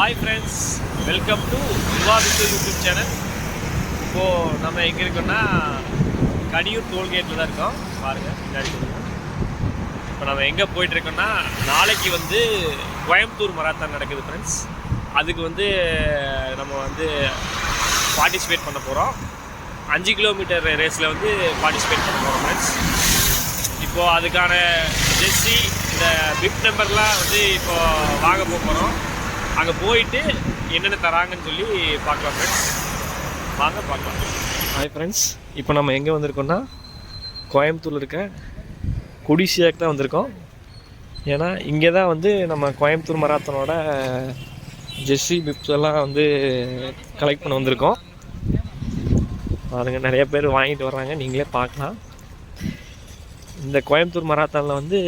Hi friends, welcome to விவாதித்து YouTube channel. இப்போது நம்ம எங்கே இருக்கோம்னா கனியூர் டோல்கேட்டில் தான் இருக்கோம். பாருங்கள் பின்னாடி. இப்போ நம்ம எங்கே போயிட்டுருக்கோம்னா நாளைக்கு வந்து கோயம்புத்தூர் மராத்தான் நடக்குது ஃப்ரெண்ட்ஸ். அதுக்கு வந்து நம்ம வந்து பார்ட்டிசிபேட் பண்ண போகிறோம். 5 கிலோமீட்டர் ரேஸில் வந்து பார்ட்டிசிபேட் பண்ண போகிறோம் ஃப்ரெண்ட்ஸ். இப்போது அதுக்கான ஜெர்சி இந்த பிப் நம்பர்லாம் வந்து இப்போது வாங்க போகிறோம். அங்கே போயிட்டு என்னென்ன தராங்கன்னு சொல்லி பார்க்கலாம் ஃப்ரெண்ட்ஸ். வாங்க பார்க்கலாம். ஹாய் ஃப்ரெண்ட்ஸ், இப்போ நம்ம எங்கே வந்திருக்கோம்னா கோயம்புத்தூரில் இருக்க கொடிசியாக்கு தான் வந்திருக்கோம். ஏன்னா இங்கே தான் வந்து நம்ம கோயம்புத்தூர் மராத்தனோட ஜெர்சி பிப்ஸ் எல்லாம் வந்து கலெக்ட் பண்ண வந்திருக்கோம். அதுங்க நிறைய பேர் வாங்கிட்டு வர்றாங்க, நீங்களே பார்க்கலாம். இந்த கோயம்புத்தூர் மராத்தானில் வந்து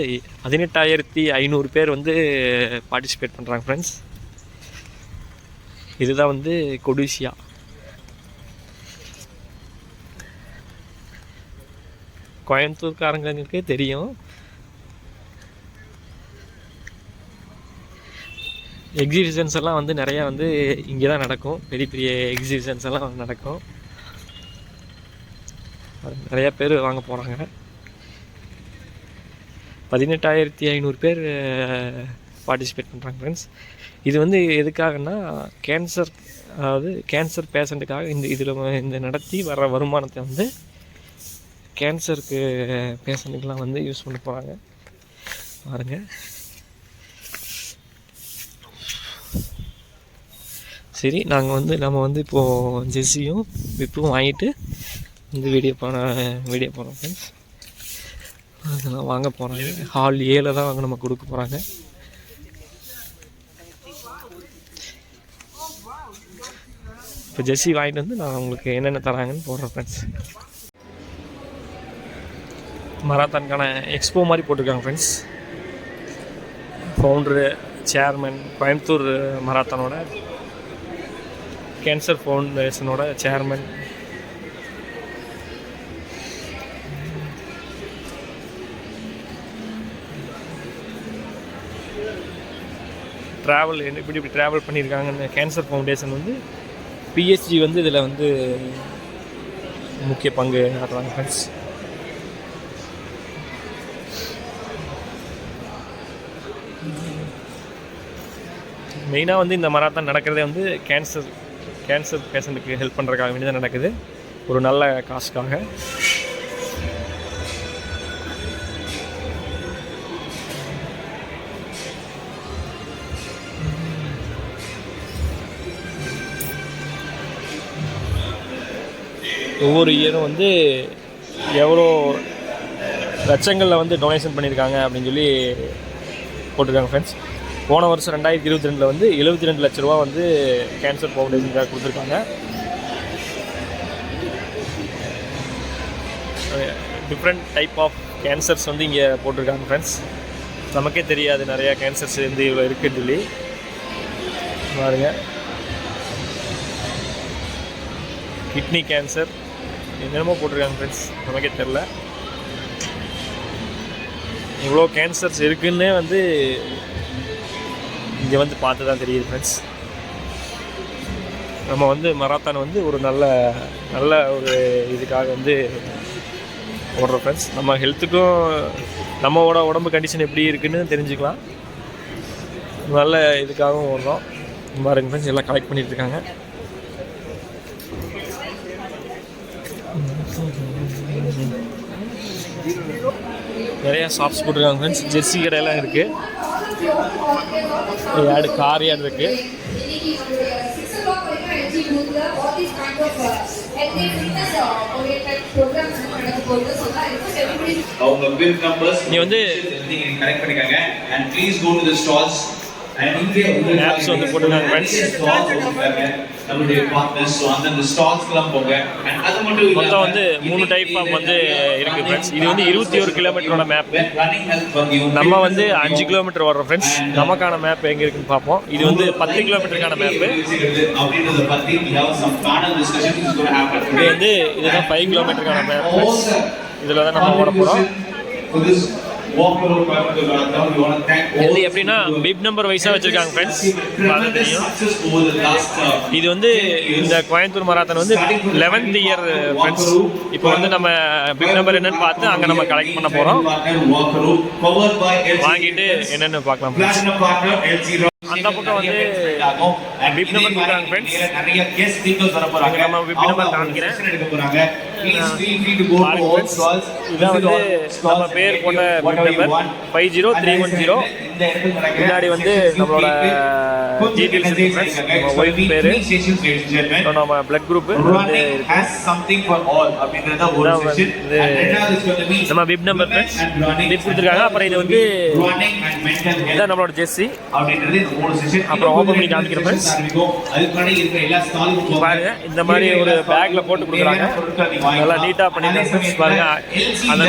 18,500 பேர் வந்து பார்ட்டிசிபேட் பண்ணுறாங்க ஃப்ரெண்ட்ஸ். இதுதான் வந்து கொடிசியா. கோயம்புத்தூர்காரங்களுக்கு தெரியும். எக்ஸிபிஷன்ஸ் எல்லாம் வந்து நிறையா வந்து இங்கே தான் நடக்கும். பெரிய பெரிய எக்ஸிபிஷன்ஸ் எல்லாம் நடக்கும். நிறையா பேர் வாங்க போகிறாங்க. 18,500 பேர் பார்ட்டிசிபேட் பண்ணுறாங்க ஃப்ரெண்ட்ஸ். இது வந்து எதுக்காகன்னா கேன்சர், அதாவது கேன்சர் பேஷண்ட்டுக்காக இந்த நடத்தி வர வருமானத்தை வந்து கேன்சருக்கு பேஷண்ட்டுக்கெலாம் வந்து யூஸ் பண்ண போகிறாங்க. பாருங்க. சரி, நம்ம வந்து இப்போது ஜெர்சியும் விப்பும் வாங்கிட்டு இந்த வீடியோ போகிறோம் ஃப்ரெண்ட்ஸ். அதெல்லாம் வாங்க போகிறாங்க. ஹால் 7 தான் வாங்க நம்ம கொடுக்க போகிறாங்க. இப்போ ஜெர்சி வாங்கிட்டு வந்து நான் உங்களுக்கு என்னென்ன தராங்கன்னு போடுறேன் ஃப்ரெண்ட்ஸ். மராத்தானுக்கான எக்ஸ்போ மாதிரி போட்டிருக்காங்க ஃப்ரெண்ட்ஸ். ஃபவுண்டரு, சேர்மன், கோயம்புத்தூர் மராத்தானோட கேன்சர் ஃபவுண்டேஷனோட சேர்மன், ட்ராவல் இப்படி ட்ராவல் பண்ணியிருக்காங்கன்னு கேன்சர் ஃபவுண்டேஷன் வந்து பிஎஸ்ஜி வந்து இதில் வந்து முக்கிய பங்கு ஆடுறாங்க ஃப்ரெண்ட்ஸ். மெயினாக வந்து இந்த மராத்தான் நடக்கிறதே வந்து கேன்சர் பேஷண்ட்டுக்கு ஹெல்ப் பண்ணுறதுக்காக வேண்டி தான் நடக்குது, ஒரு நல்ல காசுக்காக. ஒவ்வொரு இயரும் வந்து எவ்வளோ லட்சங்களில் வந்து டொனேஷன் பண்ணியிருக்காங்க அப்படின்னு சொல்லி போட்டிருக்காங்க ஃப்ரெண்ட்ஸ். போன வருஷம் 2022 வந்து 72 லட்ச ரூபா வந்து கேன்சர் ஃபவுண்டேஷனுக்காக கொடுத்துருக்காங்க. டிஃப்ரெண்ட் டைப் ஆஃப் கேன்சர்ஸ் வந்து இங்கே போட்டிருக்காங்க ஃப்ரெண்ட்ஸ். நமக்கே தெரியாது நிறையா கேன்சர்ஸ் வந்து இவ்வளோ இருக்குன்னு சொல்லி. பாருங்க, கிட்னி கேன்சர் என்னென்னமோ போட்டிருக்காங்க ஃப்ரெண்ட்ஸ், நமக்கே தெரில. இவ்வளோ கேன்சர்ஸ் இருக்குன்னே வந்து இங்கே வந்து பார்த்து தான் தெரியுது ஃப்ரெண்ட்ஸ். நம்ம வந்து மராத்தான் வந்து ஒரு நல்ல ஒரு இதுக்காக வந்து ஓடுறோம் ஃப்ரெண்ட்ஸ். நம்ம ஹெல்த்துக்கும் நம்மளோட உடம்பு கண்டிஷன் எப்படி இருக்குன்னு தெரிஞ்சுக்கலாம். நல்ல இதுக்காகவும் ஓடுறோம். பாருங்க ஃப்ரெண்ட்ஸ், எல்லாம் கலெக்ட் பண்ணிகிட்டு இருக்காங்க. நிறையா ஷாப்ஸ் போட்டிருக்காங்க ஃப்ரெண்ட்ஸ். ஜெர்சி கடையெல்லாம் இருக்குது. கார் யார்டு இருக்குது. நீ வந்து ஆப்ஸ் வந்து போட்டுருக்காங்க ஃப்ரெண்ட்ஸ். மொத்தம் வந்து 3 டைப் ஆஃப் வந்து இருக்குது ஃப்ரெண்ட்ஸ். இது வந்து 21 கிலோமீட்டரோட மேப். நம்ம வந்து 5 கிலோமீட்டர் வர்றோம் ஃப்ரெண்ட்ஸ். நமக்கான மேப் எங்கே இருக்குன்னு பார்ப்போம். இது வந்து 10 கிலோமீட்டருக்கான மேப்பு. இது வந்து இதுதான் 5 கிலோமீட்டருக்கான மேப்பு. இதில் தான் நம்ம ஓட போகிறோம். இது எப்படின்னா பிப் நம்பர் வைஸாக வச்சுருக்காங்க ஃப்ரெண்ட்ஸ். தெரியும் இது வந்து இந்த கோயம்புத்தூர் மராத்தான் வந்து 11th இயர் ஃப்ரெண்ட்ஸ். இப்போ வந்து நம்ம பிப் நம்பர் என்னன்னு பார்த்து அங்கே நம்ம கலெக்ட் பண்ண போகிறோம். வாங்கிட்டு என்னென்னு பார்க்கலாம். அந்த பக்கம் வந்து பிப் நம்பர் கொடுக்குறாங்க ஃப்ரெண்ட்ஸ். நம்ம பிப் நம்பர் காமிக்கிறேன். இதான் வந்து நம்ம பேர் போட்ட பிப் நம்பர் 50310. முன்னாடி வந்து நம்மளோட டீட்டெயில்ஸ் இருக்கு ஃப்ரெண்ட்ஸ். நம்ம ஒய்ஃப் பேர், நம்ம பிளட் குரூப் நம்ம பிப் நம்பர் ஃப்ரெண்ட்ஸ் பிப் கொடுத்துருக்காங்க. அப்புறம் இது வந்து இதான் நம்மளோட ஜெர்சி. அப்புறம் ஓப்பன் பண்ணி காமிக்கிறேன் ஃப்ரெண்ட்ஸ். பாருங்க இந்த மாதிரி ஒரு பேக்ல போட்டு கொடுக்குறாங்க. நல்லா நீட்டாக பண்ணிருக்காங்க ஃப்ரெண்ட்ஸ். பாருங்க அந்த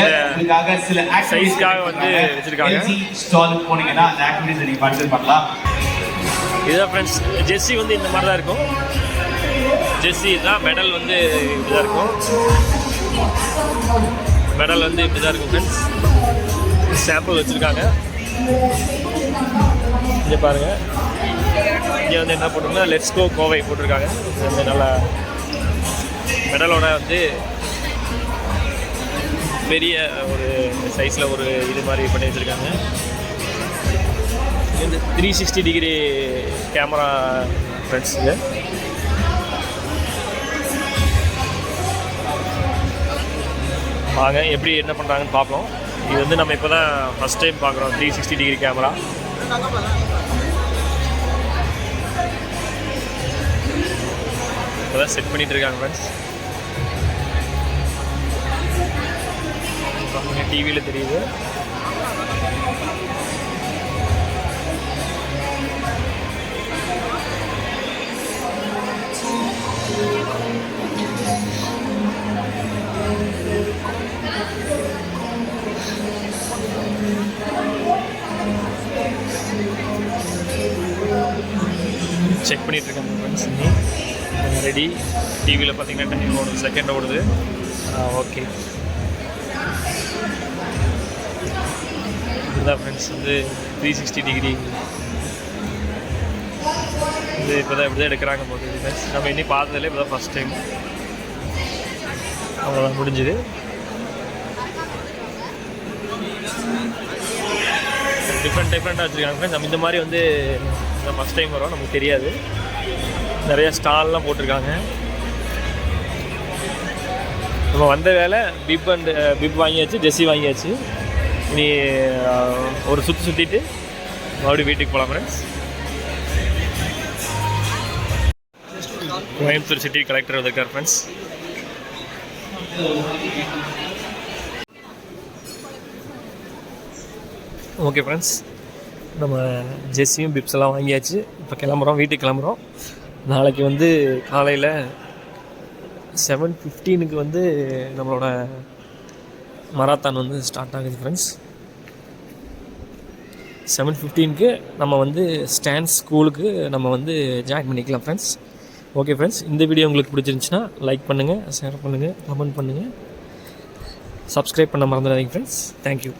சைஸ்க்காக வந்து வச்சிருக்காங்க. இதுதான் ஃப்ரெண்ட்ஸ் ஜெர்சி வந்து இந்த மாதிரி தான் இருக்கும். ஜெர்சி தான். மெடல் வந்து இப்படிதான் இருக்கும். மெடல் வந்து இப்படிதான் இருக்கும் ஃப்ரெண்ட்ஸ். சாம்பிள் வச்சுருக்காங்க. இங்கே பாருங்கள். இங்கே வந்து என்ன போட்டிருக்கோம்னா லெட்ஸ் கோ கோவை போட்டிருக்காங்க. இது வந்து நல்லா மெடலோட வந்து பெரிய ஒரு சைஸில் ஒரு இது மாதிரி பண்ணி வச்சுருக்காங்க. இது 360 டிகிரி கேமரா ஃப்ரெண்ட்ஸ். இது வாங்க எப்படி என்ன பண்ணுறாங்கன்னு பார்ப்போம். இது வந்து நம்ம இப்போ தான் ஃபஸ்ட் டைம் பார்க்குறோம் 360 டிகிரி கேமரா. இப்போ தான் செட் பண்ணிகிட்டு இருக்காங்க ஃப்ரெண்ட்ஸ். டிவியில் தெரியுது. செக் பண்ணிட்டு இருக்காங்க ஃப்ரெண்ட்ஸ். ரெடி. டிவியில் பார்த்தீங்கன்னா டைம் ஓடுது, செகண்ட் ஓடுது. ஓகே இதுதான் ஃப்ரெண்ட்ஸ் வந்து 360 டிகிரி. இது இப்போ தான் இப்படி தான் எடுக்கிறாங்க போது ஃப்ரெண்ட்ஸ். நம்ம இன்னும் பார்த்ததில்ல, இப்போ தான் ஃபஸ்ட் டைம். அவ்வளோதான் முடிஞ்சுது. டிஃப்ரெண்ட்டாக வச்சுருக்காங்க ஃப்ரெண்ட்ஸ். நம்ம இந்த மாதிரி வந்து ஃபஸ்ட் டைம் வரும், நமக்கு தெரியாது. நிறைய ஸ்டால்லாம் போட்டிருக்காங்க. நம்ம வந்த வேலை பிப் வாங்கியாச்சு, ஜெர்சி வாங்கியாச்சு. இனி ஒரு சுற்றிட்டு மறுபடியும் வீட்டுக்கு போகலாம் ஃப்ரெண்ட்ஸ். கோயம்புத்தூர் சிட்டி கலெக்டர் வந்திருக்கார் ஃப்ரெண்ட்ஸ். ஓகே ஃப்ரெண்ட்ஸ், நம்ம ஜெர்சியும் பிப்ஸ் எல்லாம் வாங்கியாச்சு. இப்போ கிளம்புறோம், வீட்டுக்கு கிளம்புறோம். நாளைக்கு வந்து காலையில் 7:15 வந்து நம்மளோட மராத்தான் வந்து ஸ்டார்ட் ஆகுது ஃப்ரெண்ட்ஸ். 7:15 நம்ம வந்து ஸ்டான்ஸ் ஸ்கூலுக்கு நம்ம வந்து ஜாயின் பண்ணிக்கலாம் ஃப்ரெண்ட்ஸ். ஓகே ஃப்ரெண்ட்ஸ், இந்த வீடியோ உங்களுக்கு பிடிச்சிருந்துச்சுன்னா லைக் பண்ணுங்கள், ஷேர் பண்ணுங்கள், கமெண்ட் பண்ணுங்கள், சப்ஸ்கிரைப் பண்ண மறந்துடாதீங்க ஃப்ரெண்ட்ஸ். தேங்க்யூ.